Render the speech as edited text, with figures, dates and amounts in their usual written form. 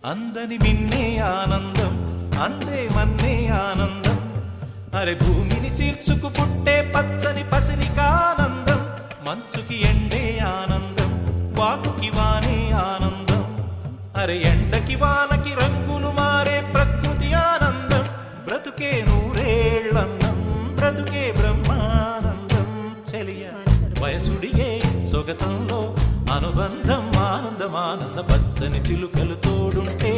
అందని మిన్నే ఆనందం అందే మన్నే ఆనందం అరే భూమిని చీల్చుకు పుట్టే పచ్చని పసిరికానందం మంచుకి ఎండే ఆనందం వాకుకి వానే ఆనందం అరే ఎండకి వానకి రంగులు మారే ప్రకృతి ఆనందం బ్రతుకే నూరేళ్ళన్నం బ్రతుకే బ్రహ్మానందం చెలియ వయసుడియే సొగతంలో అనుబంధం ఆనందమానంద పచ్చని చిలుకలు తోడుంటే